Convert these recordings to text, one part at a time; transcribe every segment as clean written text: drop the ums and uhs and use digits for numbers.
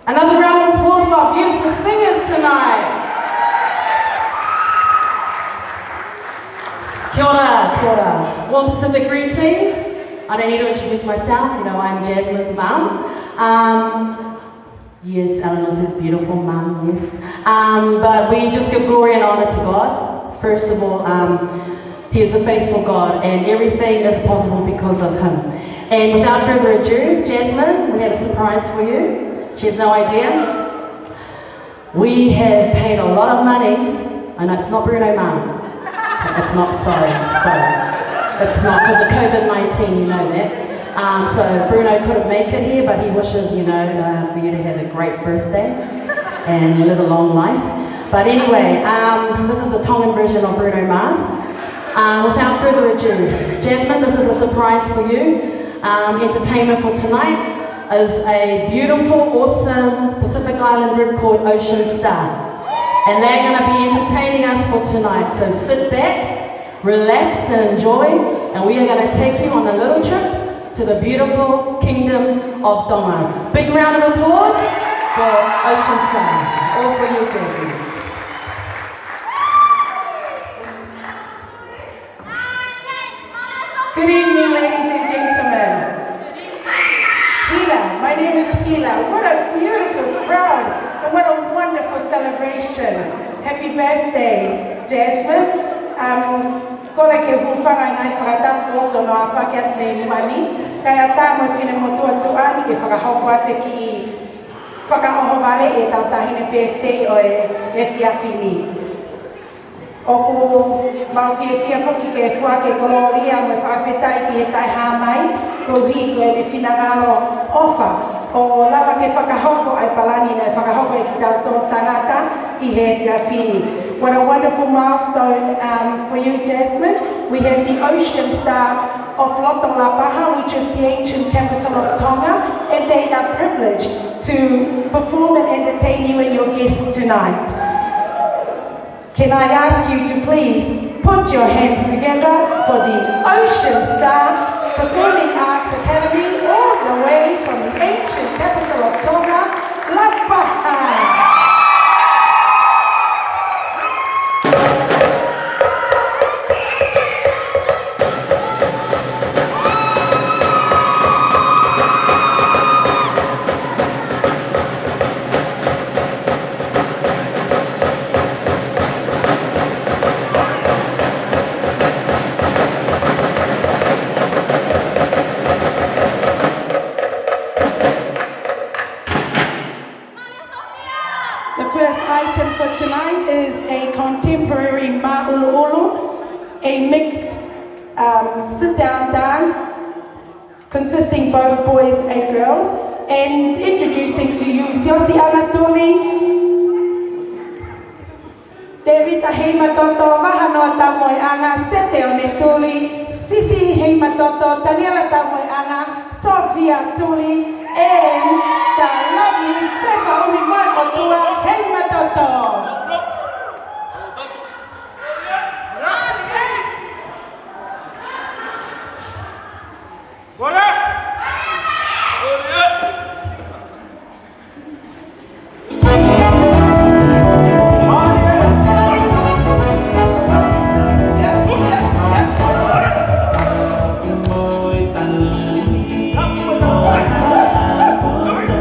Another round of applause for our beautiful singers tonight. Kia ora, kia ora. Warm Pacific greetings. I don't need to introduce myself, you know I'm Jasmine's mum. Yes, Eleanor's his beautiful mum, yes. But we just give glory and honor to God. First of all, He is a faithful God and everything is possible because of Him. And without further ado, Jasmine, we have a surprise for you. She has no idea. We have paid a lot of money. I know it's not Bruno Mars. It's not, sorry. It's not because of COVID-19, you know that. So Bruno couldn't make it here, but he wishes, you know, for you to have a great birthday and live a long life. But anyway, this is the Tongan version of Bruno Mars. Without further ado, Jasmine, this is a surprise for you. Entertainment for tonight is a beautiful, awesome Pacific Island group called Ocean Star. And they're going to be entertaining us for tonight. So sit back, relax and enjoy, and we are going to take you on a little trip to the beautiful kingdom of Tonga. Big round of applause for Ocean Star. All for you, Jasmine. Good evening, ladies and gentlemen. Hila, my name is Hila. What a beautiful crowd and what a wonderful celebration. Happy birthday, Jasmine. Kola ke hufanga ngai whakatang oso no a whakiat me mani. Kaya tāma whine mo tuani ke whakahaupa te ki whakaoho vale e tau tahine birthday o e whiawhini. Oku mawhiawhia whoki ke whake koloria mo whawhetai ki he tai hāmai ko hi ko e ne whinangalo ofa o lawa ke whakahoko ai palani nei whakahoko e ki tau tō tangata I he whiawhini. What a wonderful milestone for you, Jasmine. We have the Ocean Star of Lotolapaha, which is the ancient capital of Tonga, and they are privileged to perform and entertain you and your guests tonight. Can I ask you to please put your hands together for the Ocean Star Performing Arts Academy, all the way from the ancient capital of Tonga, Lapaha. Tonight is a contemporary ma'ulu'ulu, a mixed sit-down dance consisting both boys and girls, and introducing to you Siosi Anatoli, Devita Heimatoto, Mahano Tamoy Anga, Sete Onetuli, Sisi Heimatoto, Daniela Tamoy Anga, Sofia Tuli, and the lovely Fefa Uwimai Otua Heimatoto. Hãy subscribe cho kênh Ghiền Mì Gõ để không bỏ lỡ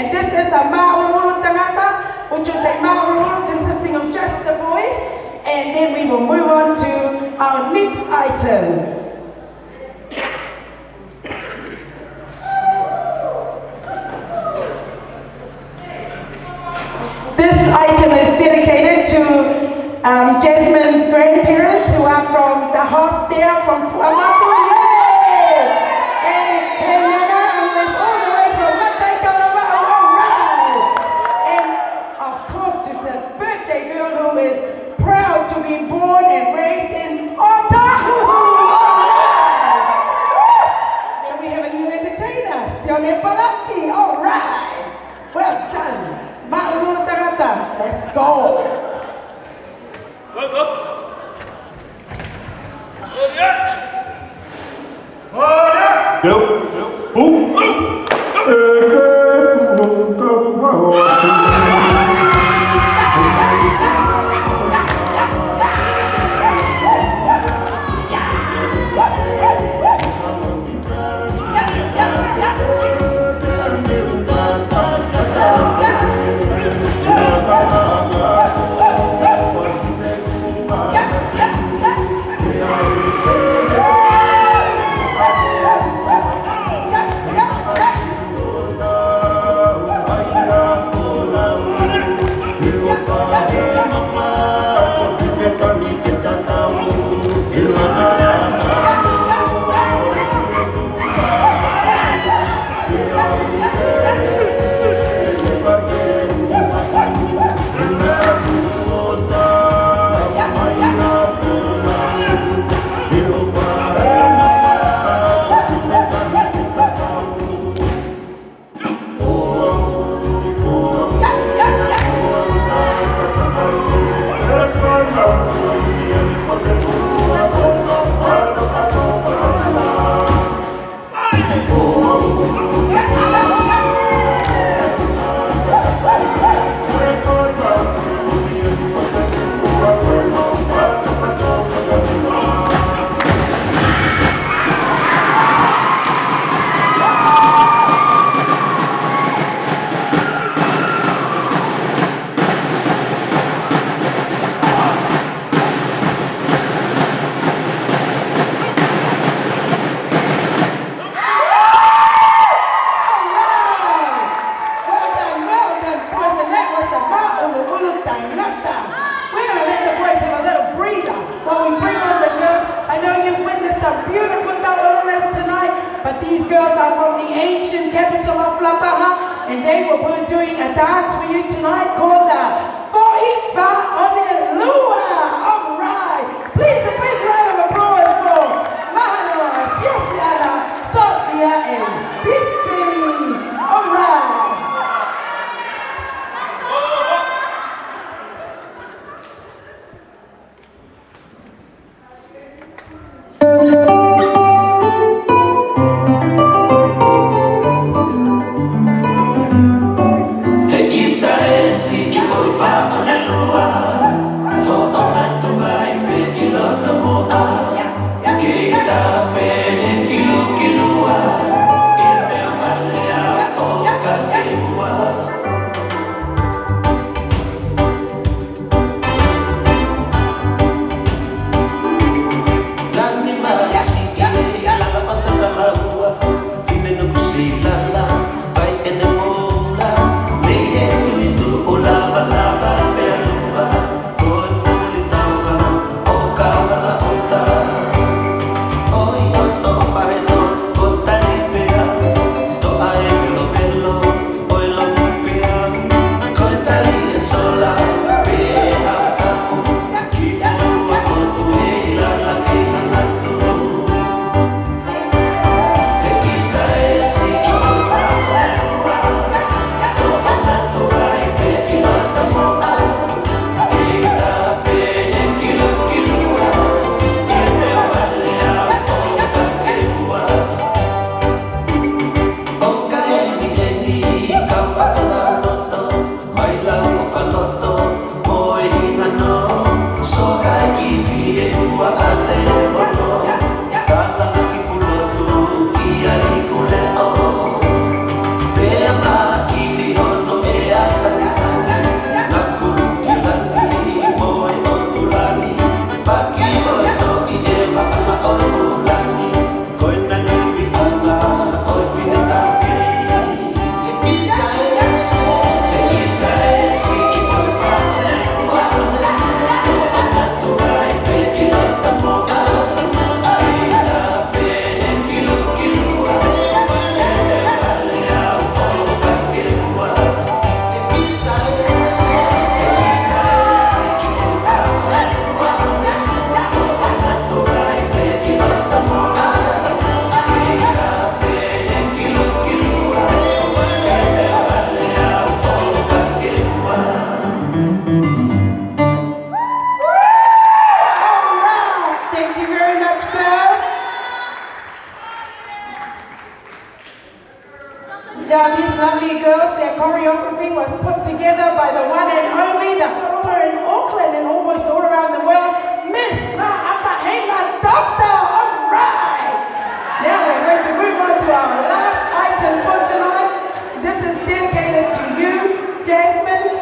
And this is a ma'ululu tangata, which is a ma'ululu consisting of just the boys. And then we will move on to our next item. This item is dedicated to Jasmine's grandparents who are from the house there from Fuamatu. Yay! And Nana, who is all the way from Matai Kalavao. All right! And of course to the birthday girl who is proud to be born and raised in Otahu. All right! And we have a new entertainer, Sione Palaki. All right! Well done. Ma'ululu Tarata, let's go. These girls are from the ancient capital of Flapaha, and they will be doing a dance for you tonight called the Fo'ifa Onelua. All right. Please, a big round of applause for Mahanoa, Siosiana, Sophia, and Sissy. All right. Isa esi ifoifa onelua. Now these lovely girls, their choreography was put together by the one and only, the over in Auckland and almost all around the world, Miss Ma'atahema Doctor. All right. Now we're going to move on to our last item for tonight. This is dedicated to you, Jasmine,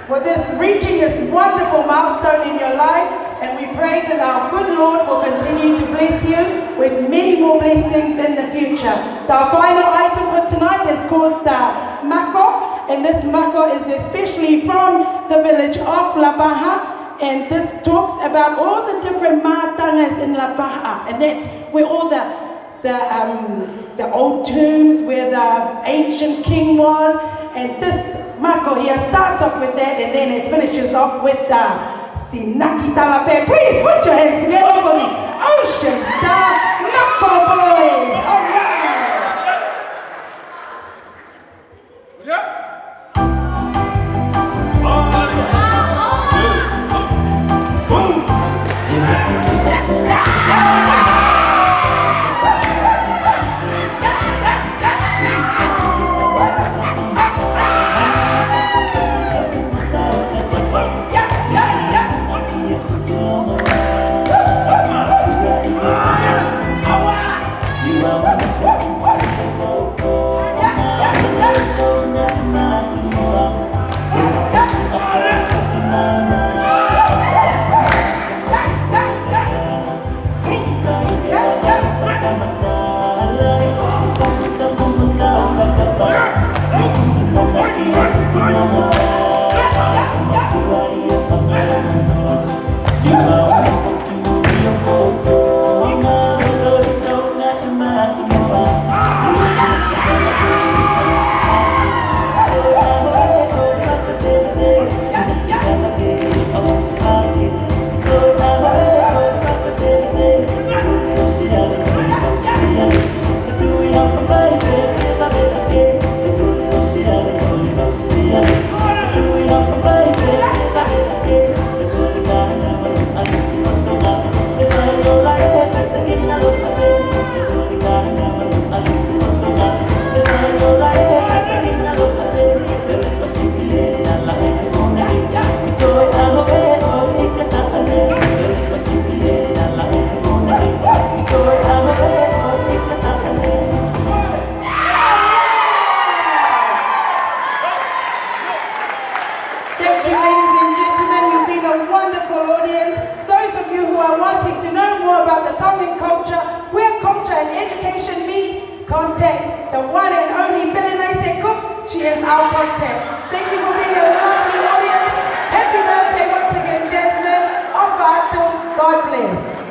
for this reaching this wonderful milestone in your life, and we pray that our good Lord will continue to bless you with many more blessings in the future. Our final item for tonight is called the mako, and this mako is especially from the village of La Baha, and this talks about all the different mātangas in La Baha, and that's where all the old tombs where the ancient king was, and this mako here starts off with that, and then it finishes off with the Sinaki Talape. Please put your hands together for the Ocean Star Mako Boys. All right. Yeah. Contact the one and only Belenise Cook. She is our contact. Thank you for being a lovely audience. Happy birthday once again, Jasmine. God bless.